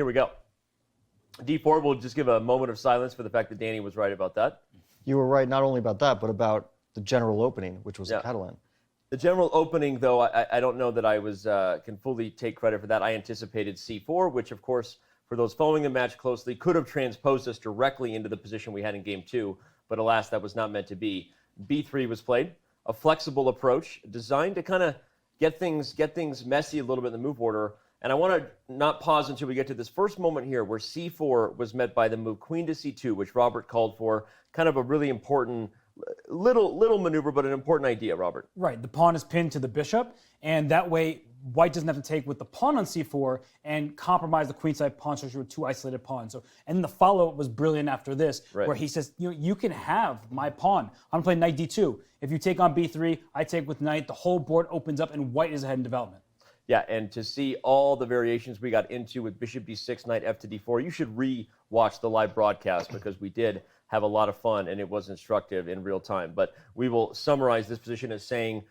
Here we go. D4, we'll just give a moment of silence for the fact that Danny was right about that. You were right not only about that, but about the general opening, which was a Catalan. The general opening, though, I don't know that I can fully take credit for that. I anticipated C4, which, of course, for those following the match closely, could have transposed us directly into the position we had in Game 2, but alas, that was not meant to be. B3 was played, a flexible approach designed to kind of get things messy a little bit in the move order. And I want to not pause until we get to this first moment here where C4 was met by the move Queen to C2, which Robert called for. Kind of a really important little maneuver, but an important idea, Robert. Right. The pawn is pinned to the bishop, and that way white doesn't have to take with the pawn on C4 and compromise the queenside pawn structure with two isolated pawns. So, and the follow-up was brilliant after this, where he says, you can have my pawn. I'm playing knight D2. If you take on B3, I take with knight. The whole board opens up, and white is ahead in development. Yeah, and to see all the variations we got into with bishop b6, knight f to d4, you should re-watch the live broadcast because we did have a lot of fun and it was instructive in real time. But we will summarize this position as saying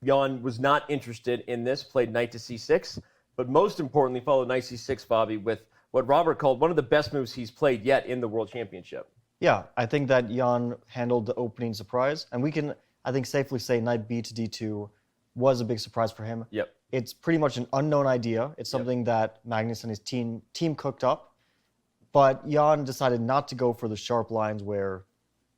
Jan was not interested in this, played knight to c6, but most importantly followed knight c6, Fabi, with what Robert called one of the best moves he's played yet in the World Championship. Yeah, I think that Jan handled the opening surprise, and we can, I think, safely say knight b to d2 was a big surprise for him. Yep. It's pretty much an unknown idea. It's something that Magnus and his team cooked up. But Jan decided not to go for the sharp lines where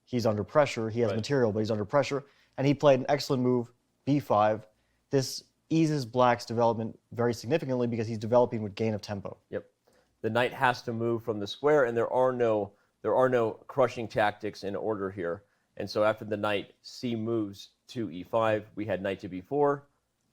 he's under pressure. He has material, but he's under pressure. And he played an excellent move, b5. This eases Black's development very significantly because he's developing with gain of tempo. Yep. The knight has to move from the square, and there are no crushing tactics in order here. And so after the knight, C moves to e5. We had knight to b4.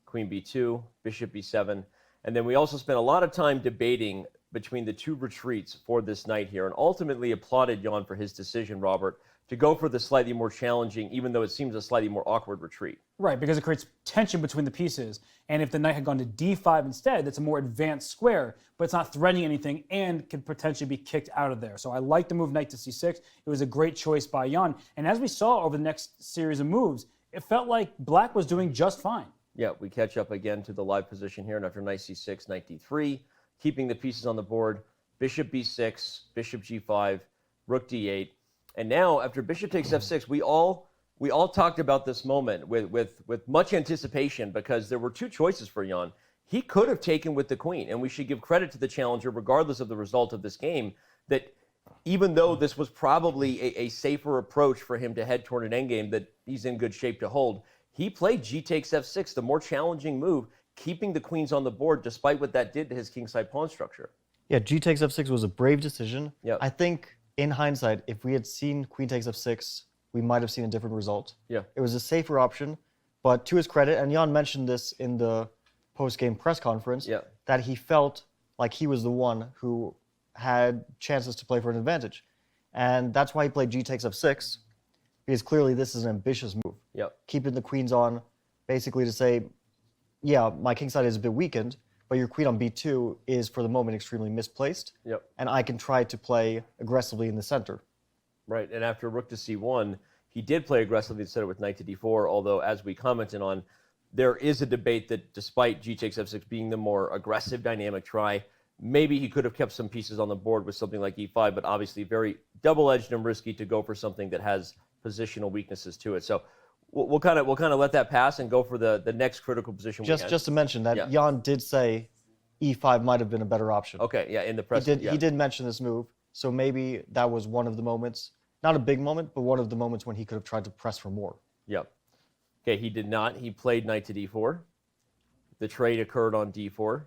Queen b2, bishop b7, and then we also spent a lot of time debating between the two retreats for this knight here, and ultimately applauded Jan for his decision, Robert, to go for the slightly more challenging, even though it seems a slightly more awkward retreat. Right, because it creates tension between the pieces, and if the knight had gone to d5 instead, that's a more advanced square, but it's not threatening anything and could potentially be kicked out of there. So I like the move knight to c6. It was a great choice by Jan, and as we saw over the next series of moves, it felt like Black was doing just fine. Yeah, we catch up again to the live position here, and after knight c6, knight d3, keeping the pieces on the board, bishop b6, bishop g5, rook d8, and now after bishop takes f6, we all talked about this moment with much anticipation because there were two choices for Jan. He could have taken with the queen, and we should give credit to the challenger, regardless of the result of this game, that even though this was probably a safer approach for him to head toward an endgame that he's in good shape to hold, he played g takes f6, the more challenging move, keeping the queens on the board despite what that did to his kingside pawn structure. Yeah, g takes f6 was a brave decision. Yep. I think, in hindsight, if we had seen queen takes f6, we might have seen a different result. Yeah. It was a safer option, but to his credit, and Jan mentioned this in the post-game press conference, that he felt like he was the one who had chances to play for an advantage. And that's why he played g takes f6, because clearly this is an ambitious move. Yep. Keeping the queens on, basically to say, yeah, my kingside is a bit weakened, but your queen on b2 is, for the moment, extremely misplaced. Yep. And I can try to play aggressively in the center. Right, and after rook to c1, he did play aggressively instead of with knight to d4, although, as we commented on, there is a debate that despite g takes f6 being the more aggressive dynamic try, maybe he could have kept some pieces on the board with something like e5, but obviously very double-edged and risky to go for something that has positional weaknesses to it. So we'll kind of let that pass and go for the next critical position. Just to mention that Jan did say e5 might have been a better option. Okay, yeah, in the press. He did mention this move, so maybe that was one of the moments, not a big moment, but one of the moments when he could have tried to press for more. Yep. Okay, he did not. He played knight to d4. The trade occurred on d4.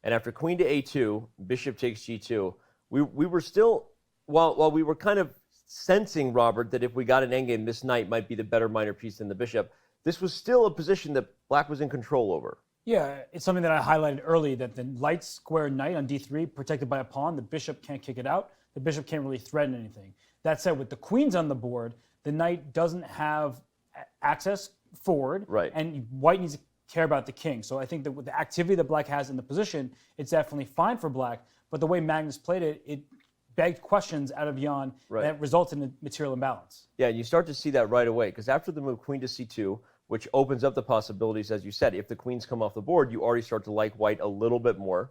And after queen to a2, bishop takes g2, we were still, while we were kind of sensing, Robert, that if we got an endgame, this knight might be the better minor piece than the bishop, this was still a position that Black was in control over. Yeah, it's something that I highlighted early, that the light square knight on d3, protected by a pawn, the bishop can't kick it out. The bishop can't really threaten anything. That said, with the queens on the board, the knight doesn't have access forward, and white needs to care about the king. So I think that with the activity that Black has in the position, it's definitely fine for Black, but the way Magnus played it, it begged questions out of Jan that resulted in a material imbalance. Yeah, you start to see that right away, because after the move queen to c2, which opens up the possibilities, as you said, if the queens come off the board, you already start to like white a little bit more.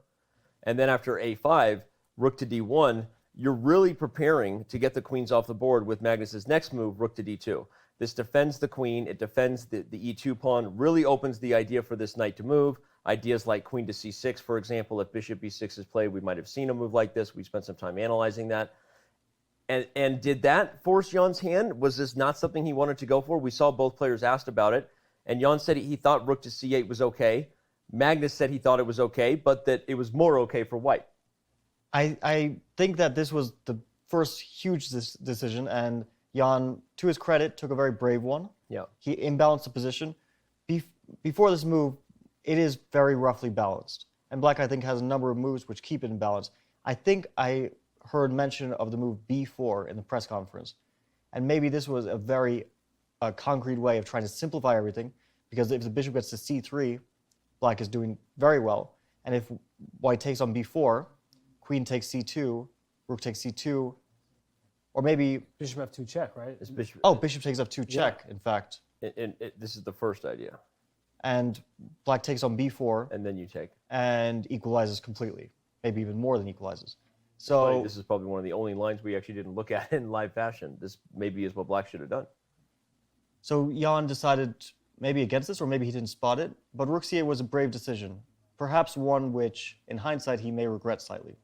And then after a5, rook to d1, you're really preparing to get the queens off the board with Magnus's next move, rook to d2. This defends the queen. It defends the e2 pawn, really opens the idea for this knight to move. Ideas like queen to c6, for example, if bishop b6 is played, we might have seen a move like this. We spent some time analyzing that. And did that force Jan's hand? Was this not something he wanted to go for? We saw both players asked about it. And Jan said he thought rook to c8 was okay. Magnus said he thought it was okay, but that it was more okay for white. I think that this was the first huge decision, and Jan, to his credit, took a very brave one. Yeah. He imbalanced the position. Before this move, it is very roughly balanced. And black, I think, has a number of moves which keep it in balance. I think I heard mention of the move b4 in the press conference. And maybe this was a very concrete way of trying to simplify everything, because if the bishop gets to c3, black is doing very well. And if white takes on b4, queen takes c2, rook takes c2, or maybe Bishop f2 check, right? Bishop takes f2 check, in fact. This is the first idea. And black takes on b4. And then you take. And equalizes completely, maybe even more than equalizes. So this is probably one of the only lines we actually didn't look at in live fashion. This maybe is what black should have done. So Jan decided maybe against this, or maybe he didn't spot it. But rook c8 was a brave decision, perhaps one which, in hindsight, he may regret slightly.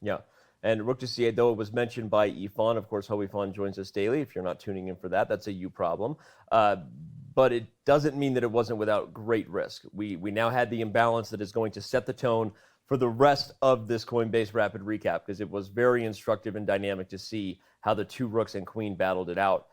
Yeah. And rook to c8, though it was mentioned by Ifan, of course, Ifan joins us daily. If you're not tuning in for that, that's a you problem. But it doesn't mean that it wasn't without great risk. We now had the imbalance that is going to set the tone for the rest of this Coinbase Rapid Recap, because it was very instructive and dynamic to see how the two rooks and queen battled it out.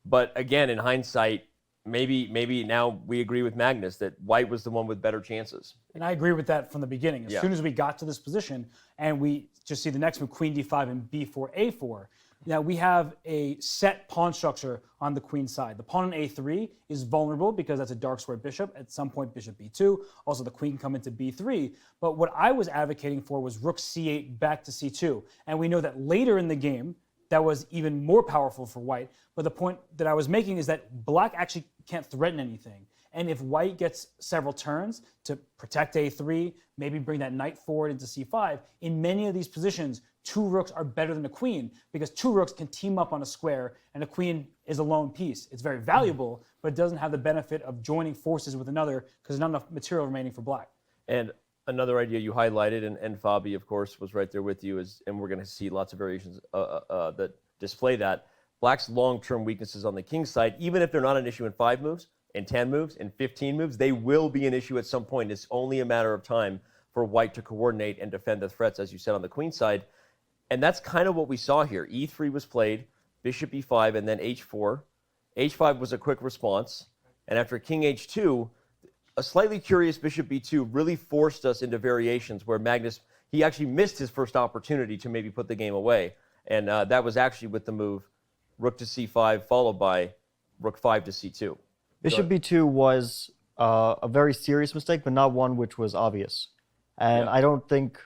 But again, in hindsight, maybe now we agree with Magnus that white was the one with better chances. And I agree with that from the beginning. As soon as we got to this position and we just see the next move, queen d5 and b4, a4, now we have a set pawn structure on the queen side. The pawn on a3 is vulnerable because that's a dark square bishop. At some point, bishop b2. Also, the queen can come into b3. But what I was advocating for was rook c8 back to c2. And we know that later in the game, that was even more powerful for white. But the point that I was making is that black actually can't threaten anything. And if white gets several turns to protect a3, maybe bring that knight forward into c5, in many of these positions, two rooks are better than a queen, because two rooks can team up on a square and a queen is a lone piece. It's very valuable, but it doesn't have the benefit of joining forces with another because there's not enough material remaining for black. And another idea you highlighted, and Fabi, of course, was right there with you, and we're going to see lots of variations that display that. Black's long-term weaknesses on the king side, even if they're not an issue in 5 moves, in 10 moves, in 15 moves, they will be an issue at some point. It's only a matter of time for white to coordinate and defend the threats, as you said, on the queen side. And that's kind of what we saw here. E3 was played, bishop e5, and then h4. h5 was a quick response. And after king h2, a slightly curious bishop b2 really forced us into variations where Magnus, he actually missed his first opportunity to maybe put the game away. And that was actually with the move rook to c5, followed by rook 5 to c2. Bishop b2 was a very serious mistake, but not one which was obvious. And I don't think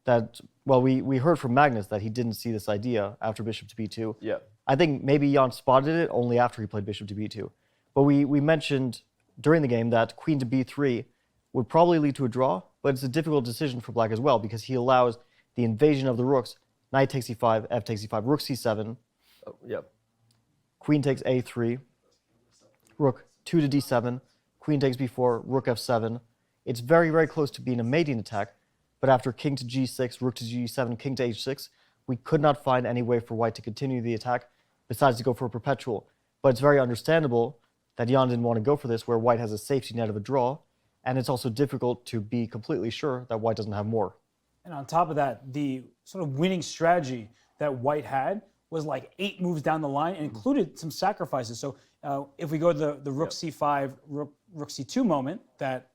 that, well, we heard from Magnus that he didn't see this idea after bishop to b2. Yeah. I think maybe Jan spotted it only after he played bishop to b2. But we mentioned during the game that queen to b3 would probably lead to a draw, but it's a difficult decision for black as well, because he allows the invasion of the rooks. Knight takes e5, f takes e5, rook c7. Oh, yep. Queen takes a3, rook 2 to d7, queen takes b4, rook f7. It's very, very close to being a mating attack, but after king to g6, rook to g7, king to h6, we could not find any way for white to continue the attack besides to go for a perpetual. But it's very understandable that Jan didn't want to go for this, where white has a safety net of a draw, and it's also difficult to be completely sure that white doesn't have more. And on top of that, the sort of winning strategy that white had was like 8 moves down the line and included some sacrifices. So if we go to the rook c5, rook c2 moment that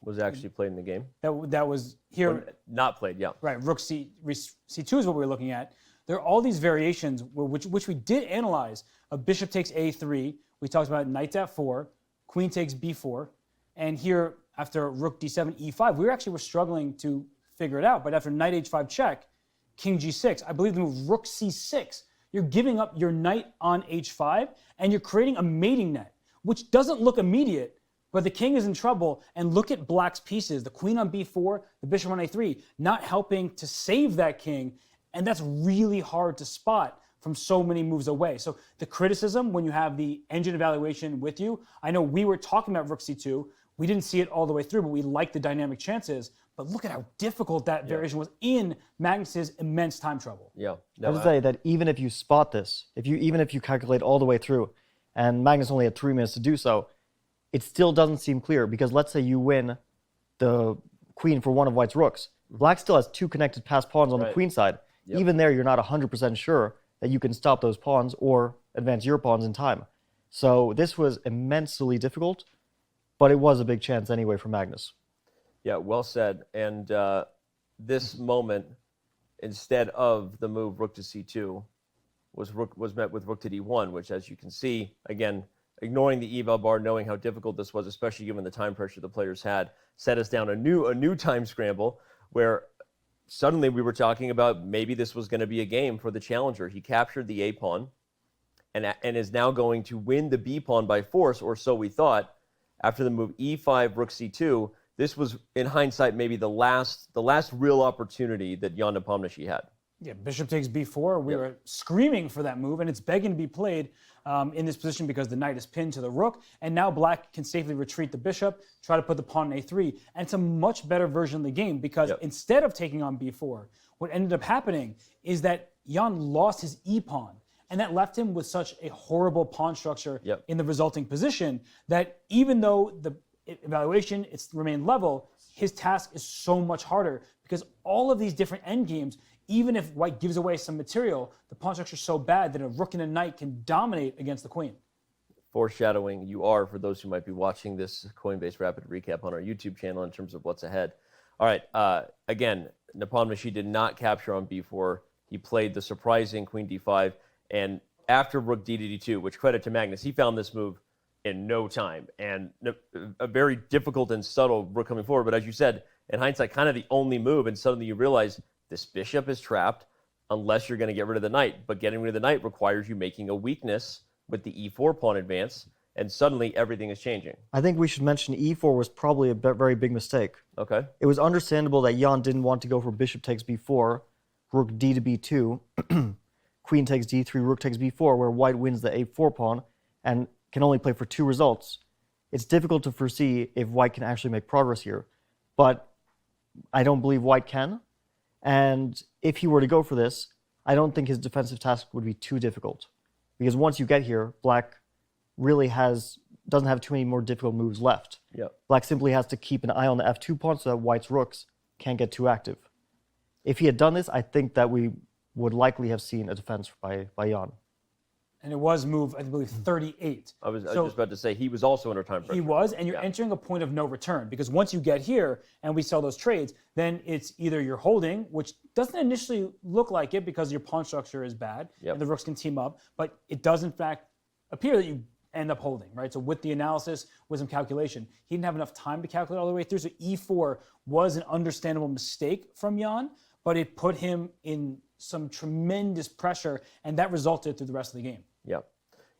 Was actually played in the game. that was here. Or not played, yeah. Right, rook c2 is what we were looking at. There are all these variations which we did analyze. A bishop takes a3. We talked about knight to f4, queen takes b4, and here after rook d7, e5, we were struggling to figure it out. But after knight h5 check, king g6, I believe the move rook c6, you're giving up your knight on h5, and you're creating a mating net, which doesn't look immediate, But the king is in trouble, and look at black's pieces. The queen on b4, the bishop on a3, not helping to save that king, and that's really hard to spot from so many moves away. So the criticism when you have the engine evaluation with you, I know we were talking about rook c2. We didn't see it all the way through, but we liked the dynamic chances. But look at how difficult that variation was in Magnus's immense time trouble. Yeah. I would say that even if you spot this, even if you calculate all the way through, and Magnus only had 3 minutes to do so, it still doesn't seem clear, because let's say you win the queen for one of white's rooks. Black still has 2 connected passed pawns on the queen side. Yep. Even there, you're not 100% sure that you can stop those pawns or advance your pawns in time. So this was immensely difficult, but it was a big chance anyway for Magnus. Yeah, well said. And this moment, instead of the move rook to c2, was met with rook to d1, which, as you can see, again, ignoring the eval bar, knowing how difficult this was, especially given the time pressure the players had, set us down a new time scramble where suddenly we were talking about maybe this was going to be a game for the challenger. He captured the a pawn and is now going to win the b pawn by force, or so we thought, after the move e5, rook c2. This was, in hindsight, maybe the last real opportunity that Jan Nepomniachtchi had. Yeah, bishop takes b4. We were screaming for that move, and it's begging to be played in this position because the knight is pinned to the rook, and now black can safely retreat the bishop, try to put the pawn in a3, and it's a much better version of the game because instead of taking on b4, what ended up happening is that Jan lost his e-pawn, and that left him with such a horrible pawn structure in the resulting position that even though the evaluation, it's remained level, his task is so much harder because all of these different endgames, even if white gives away some material, the pawn structure is so bad that a rook and a knight can dominate against the queen. Foreshadowing you are, for those who might be watching this Coinbase Rapid Recap on our YouTube channel in terms of what's ahead. All right, again, Nepomniachtchi did not capture on b4. He played the surprising queen d5, and after rook d to d2, which credit to Magnus, he found this move in no time, and a very difficult and subtle rook coming forward. But as you said, in hindsight, kind of the only move, and suddenly you realize this bishop is trapped unless you're going to get rid of the knight. But getting rid of the knight requires you making a weakness with the e4 pawn advance, and suddenly everything is changing. I think we should mention e4 was probably a very big mistake. Okay. It was understandable that Jan didn't want to go for bishop takes b4, rook d to b2, queen takes d3, rook takes b4, where white wins the a4 pawn and can only play for 2 results. It's difficult to foresee if white can actually make progress here, but I don't believe white can. And if he were to go for this, I don't think his defensive task would be too difficult, because once you get here, black really doesn't have too many more difficult moves left. Yep. Black simply has to keep an eye on the f2 pawn so that white's rooks can't get too active. If he had done this, I think that we would likely have seen a defense by Jan. And it was move, I believe, 38. I was just about to say, he was also under time pressure. He was, and you're entering a point of no return, because once you get here and we sell those trades, then it's either you're holding, which doesn't initially look like it because your pawn structure is bad and the rooks can team up, but it does in fact appear that you end up holding, right? So with the analysis, with some calculation, he didn't have enough time to calculate all the way through, so e4 was an understandable mistake from Jan, but it put him in some tremendous pressure, and that resulted through the rest of the game. Yep.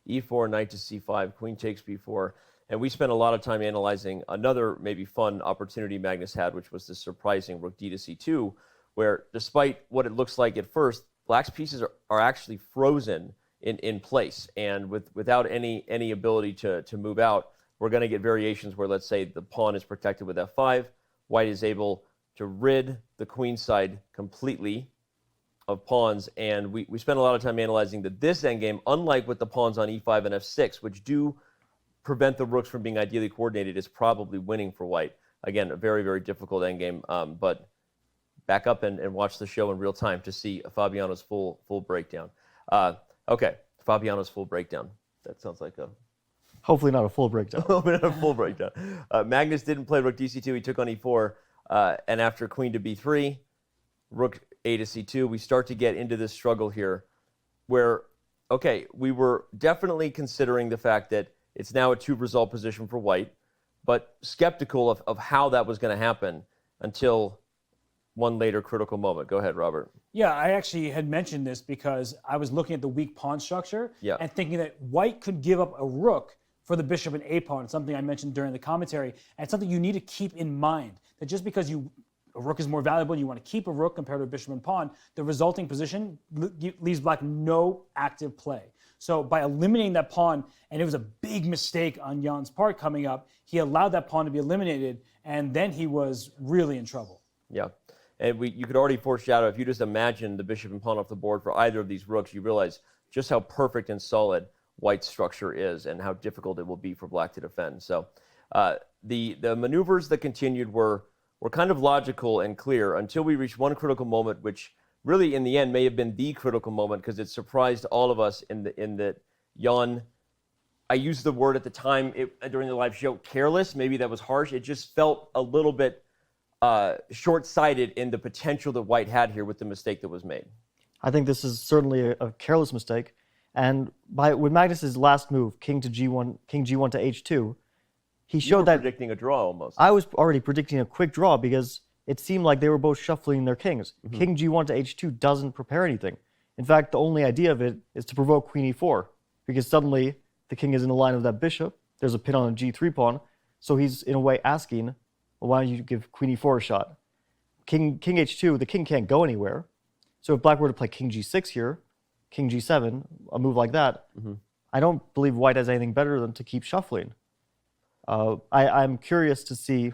e4, knight to c5, queen takes b4. And we spent a lot of time analyzing another maybe fun opportunity Magnus had, which was this surprising rook d to c2, where despite what it looks like at first, black's pieces are actually frozen in place. And without any ability to move out, we're going to get variations where, let's say, the pawn is protected with f5. White is able to rid the queen side completely of pawns, and we spent a lot of time analyzing that this endgame, unlike with the pawns on e5 and f6, which do prevent the rooks from being ideally coordinated, is probably winning for white. Again, a very, very difficult endgame, but back up and watch the show in real time to see Fabiano's full breakdown. Okay, Fabiano's full breakdown. That sounds like a... Hopefully not a full breakdown. Not a full breakdown. Magnus didn't play rook d c2. He took on e4, and after queen to b3, rook a to c2, we start to get into this struggle here where, okay, we were definitely considering the fact that it's now a 2-result position for white, but skeptical of how that was going to happen until one later critical moment. Go ahead, Robert. Yeah, I actually had mentioned this because I was looking at the weak pawn structure and thinking that white could give up a rook for the bishop and a pawn. It's something I mentioned during the commentary, and it's something you need to keep in mind, that just because a rook is more valuable and you want to keep a rook compared to a bishop and pawn, the resulting position leaves black no active play. So by eliminating that pawn, and it was a big mistake on Jan's part coming up, he allowed that pawn to be eliminated, and then he was really in trouble. Yeah. And you could already foreshadow, if you just imagine the bishop and pawn off the board for either of these rooks, you realize just how perfect and solid White's structure is and how difficult it will be for black to defend. So the maneuvers that continued were kind of logical and clear until we reached one critical moment, which really in the end may have been the critical moment because it surprised all of us in that Jan, I used the word at the time during the live show, careless. Maybe that was harsh. It just felt a little bit short-sighted in the potential that White had here with the mistake that was made. I think this is certainly a careless mistake. And with Magnus's last move, king to g1, king g1 to h2, he showed that predicting a draw almost. I was already predicting a quick draw because it seemed like they were both shuffling their kings. Mm-hmm. King g1 to h2 doesn't prepare anything. In fact, the only idea of it is to provoke queen e4 because suddenly the king is in the line of that bishop. There's a pin on a g3 pawn. So he's in a way asking, well, why don't you give queen e4 a shot? King h2, the king can't go anywhere. So if black were to play king g6 here, king g7, a move like that, I don't believe White has anything better than to keep shuffling. I'm curious to see,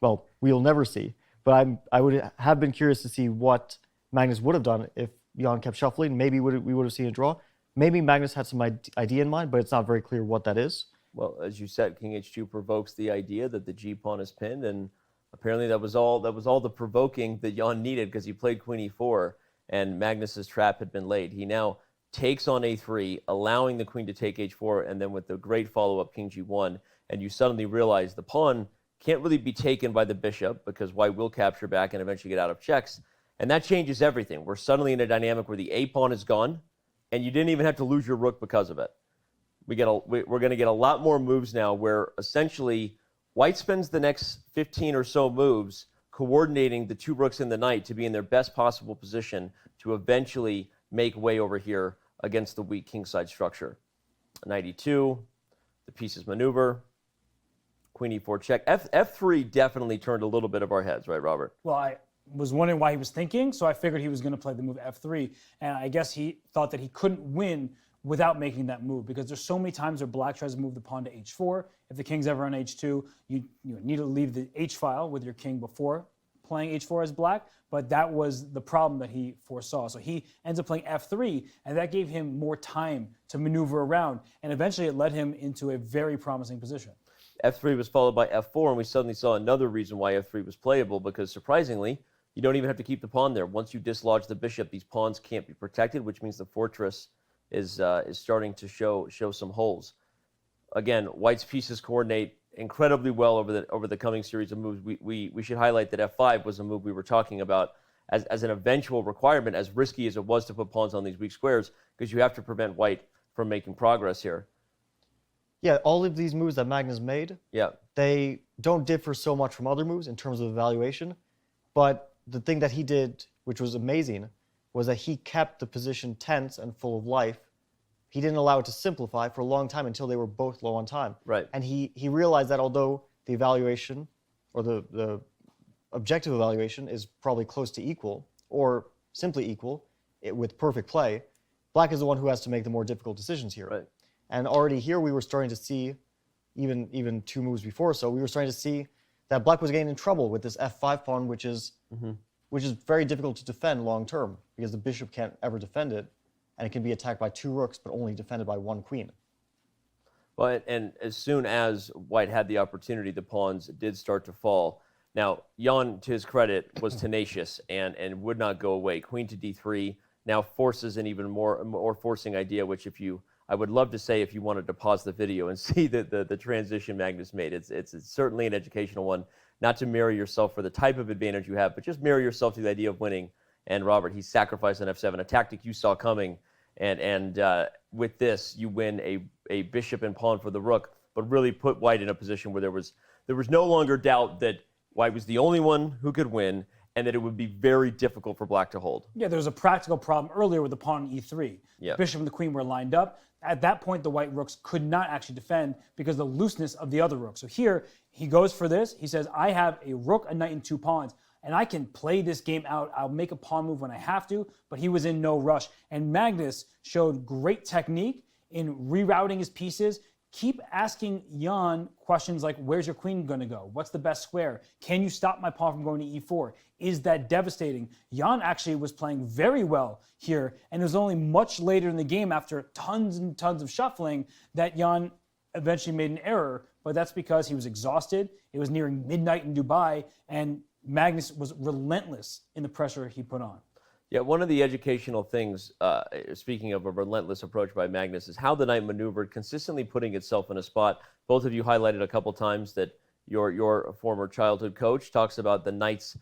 well, we'll never see, but I would have been curious to see what Magnus would have done if Jan kept shuffling. Maybe we would have seen a draw. Maybe Magnus had some idea in mind, but it's not very clear what that is. Well, as you said, king h2 provokes the idea that the g pawn is pinned, and apparently that was all the provoking that Jan needed because he played queen e4, and Magnus's trap had been laid. He now takes on a3, allowing the queen to take h4, and then with the great follow-up king g1, and you suddenly realize the pawn can't really be taken by the bishop because White will capture back and eventually get out of checks, and that changes everything. We're suddenly in a dynamic where the a pawn is gone, and you didn't even have to lose your rook because of it. We're going to get a lot more moves now where essentially White spends the next 15 or so moves coordinating the two rooks in the knight to be in their best possible position to eventually make way over here against the weak kingside structure. Knight e2, the pieces maneuver, queen e4 check. F3 definitely turned a little bit of our heads, right, Robert? Well, I was wondering why he was thinking, so I figured he was going to play the move f3, and I guess he thought that he couldn't win without making that move because there's so many times where black tries to move the pawn to h4. If the king's ever on h2, you need to leave the h file with your king before playing h4 as black, but that was the problem that he foresaw. So he ends up playing f3, and that gave him more time to maneuver around, and eventually it led him into a very promising position. F3 was followed by f4, and we suddenly saw another reason why f3 was playable because surprisingly, you don't even have to keep the pawn there. Once you dislodge the bishop, these pawns can't be protected, which means the fortress is starting to show some holes. Again, White's pieces coordinate incredibly well over the coming series of moves. We should highlight that f5 was a move we were talking about as an eventual requirement, as risky as it was to put pawns on these weak squares, because you have to prevent White from making progress here. Yeah, all of these moves that Magnus made, yeah, they don't differ so much from other moves in terms of evaluation, but the thing that he did, which was amazing, was that he kept the position tense and full of life. He didn't allow it to simplify for a long time until they were both low on time. Right. And he realized that although the evaluation or the objective evaluation is probably close to equal or simply equal with perfect play, black is the one who has to make the more difficult decisions here. Right. And already here we were starting to see, even two moves before, so we were starting to see that black was getting in trouble with this f5 pawn, which is very difficult to defend long term because the bishop can't ever defend it, and it can be attacked by two rooks but only defended by one queen. Well, and as soon as White had the opportunity, the pawns did start to fall. Now, Jan, to his credit, was tenacious and would not go away. Queen to d3 now forces an even more forcing idea, which I would love to say if you wanted to pause the video and see the transition Magnus made. It's certainly an educational one, not to mirror yourself for the type of advantage you have, but just mirror yourself to the idea of winning. And Robert, he sacrificed on f7, a tactic you saw coming. And with this, you win a bishop and pawn for the rook, but really put White in a position where there was no longer doubt that White was the only one who could win, and that it would be very difficult for black to hold. Yeah, there was a practical problem earlier with the pawn on e3. Yeah. The bishop and the queen were lined up. at that point, the white rooks could not actually defend because of the looseness of the other rook. So here, he goes for this. He says, I have a rook, a knight, and 2 pawns, and I can play this game out. I'll make a pawn move when I have to, but he was in no rush. And Magnus showed great technique in rerouting his pieces. Keep asking Jan questions like, where's your queen going to go? What's the best square? Can you stop my pawn from going to e4? Is that devastating? Jan actually was playing very well here, and it was only much later in the game, after tons and tons of shuffling, that Jan eventually made an error, but that's because he was exhausted. It was nearing midnight in Dubai, and Magnus was relentless in the pressure he put on. Yeah, one of the educational things, speaking of a relentless approach by Magnus, is how the knight maneuvered, consistently putting itself in a spot. Both of you highlighted a couple times that your former childhood coach talks about the knight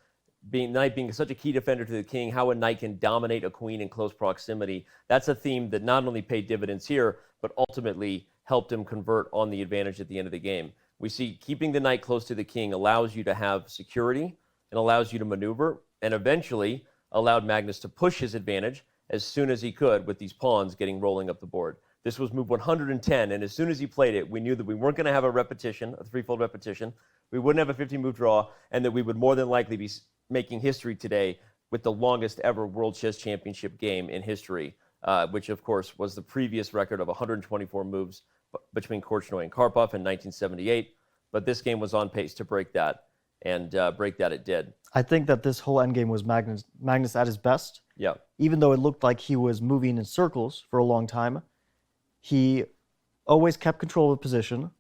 being such a key defender to the king, how a knight can dominate a queen in close proximity. That's a theme that not only paid dividends here, but ultimately helped him convert on the advantage at the end of the game. We see keeping the knight close to the king allows you to have security and allows you to maneuver, and eventually allowed Magnus to push his advantage as soon as he could with these pawns getting rolling up the board. This was move 110, and as soon as he played it, we knew that we weren't going to have a repetition, a threefold repetition. We wouldn't have a 50-move draw, and that we would more than likely be making history today with the longest ever World Chess Championship game in history, which, of course, was the previous record of 124 moves between Korchnoi and Karpov in 1978. But this game was on pace to break that, and break that it did. I think that this whole endgame was Magnus at his best. Yeah. Even though it looked like he was moving in circles for a long time, he always kept control of the position,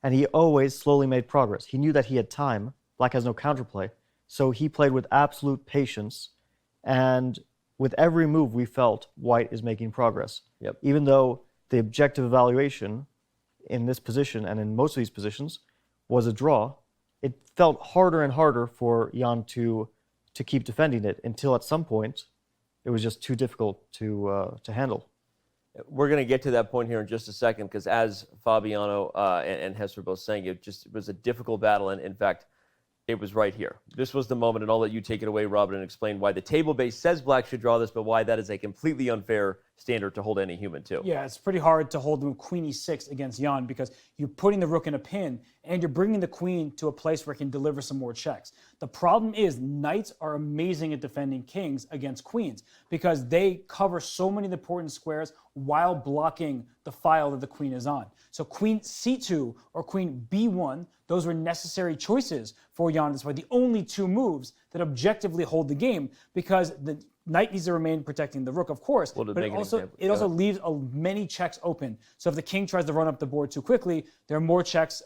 and he always slowly made progress. He knew that he had time. Black has no counterplay, so he played with absolute patience, and with every move we felt white is making progress. Yep. Even though the objective evaluation in this position and in most of these positions was a draw, it felt harder and harder for Jan to keep defending it until at some point it was just too difficult to handle. We're going to get to that point here in just a second, because as Fabiano and Hess were both saying, it was a difficult battle, and in fact, it was right here. This was the moment, and I'll let you take it away, Robin, and explain why the table base says black should draw this, but why that is a completely unfair standard to hold any human to. Yeah, it's pretty hard to hold the queen e6 against Jan, because you're putting the rook in a pin and you're bringing the queen to a place where it can deliver some more checks. The problem is knights are amazing at defending kings against queens because they cover so many important squares while blocking the file that the queen is on. So queen c2 or queen b1, those were necessary choices for Jan. That's why the only 2 moves that objectively hold the game, because the knight needs to remain protecting the rook, of course, but it also leaves many checks open. So if the king tries to run up the board too quickly, there are more checks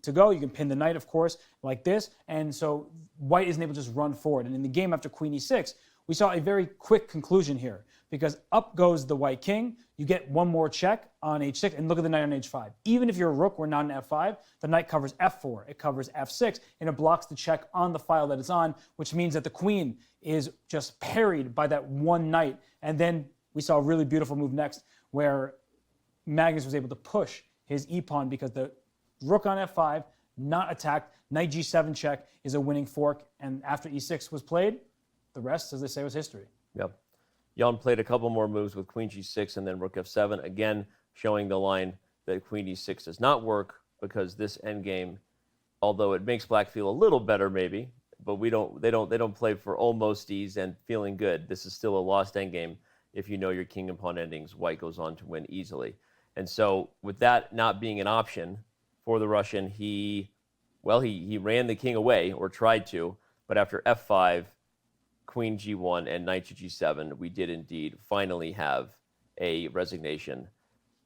to go. You can pin the knight, of course, like this, and so white isn't able to just run forward. And in the game after queen e6, we saw a very quick conclusion here, because up goes the white king. You get one more check on h6, and look at the knight on h5. Even if you're a rook or not an f5, the knight covers f4, it covers f6, and it blocks the check on the file that it's on, which means that the queen is just parried by that one knight. And then we saw a really beautiful move next, where Magnus was able to push his e-pawn because the rook on f5, not attacked, knight g7 check is a winning fork, and after e6 was played, the rest, as they say, was history. Yep. Jan played a couple more moves with queen g6 and then rook f7, again showing the line that queen e6 does not work, because this endgame, although it makes black feel a little better maybe, but they don't play for almost ease and feeling good. This is still a lost endgame. If you know your king and pawn endings, white goes on to win easily. And so with that not being an option for the Russian, he ran the king away, or tried to, but after f5, queen g1 and knight to g7, we did indeed finally have a resignation,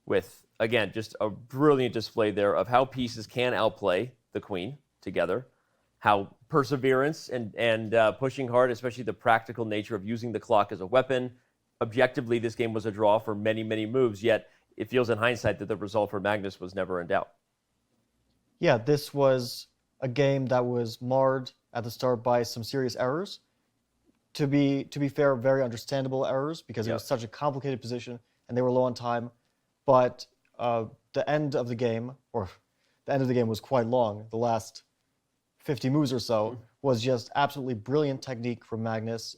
with, again, just a brilliant display there of how pieces can outplay the queen together, how perseverance and pushing hard, especially the practical nature of using the clock as a weapon. Objectively, this game was a draw for many, many moves, yet it feels in hindsight that the result for Magnus was never in doubt. Yeah, this was a game that was marred at the start by some serious errors. To be fair, very understandable errors, because it was such a complicated position and they were low on time. But the end of the game was quite long. The last 50 moves or so was just absolutely brilliant technique from Magnus.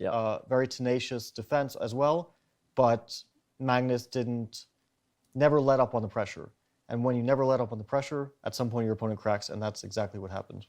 Very tenacious defense as well, but Magnus didn't never let up on the pressure. And when you never let up on the pressure, at some point your opponent cracks, and that's exactly what happened.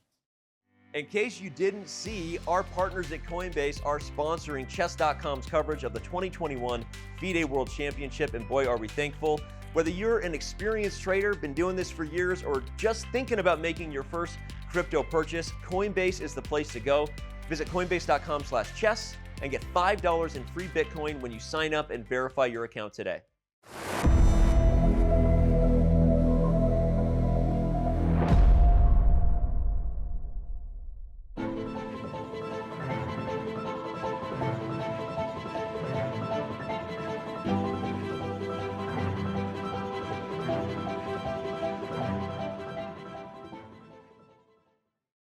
In case you didn't see, our partners at Coinbase are sponsoring Chess.com's coverage of the 2021 FIDE World Championship, and boy, are we thankful. Whether you're an experienced trader, been doing this for years, or just thinking about making your first crypto purchase, Coinbase is the place to go. Visit coinbase.com/chess and get $5 in free Bitcoin when you sign up and verify your account today.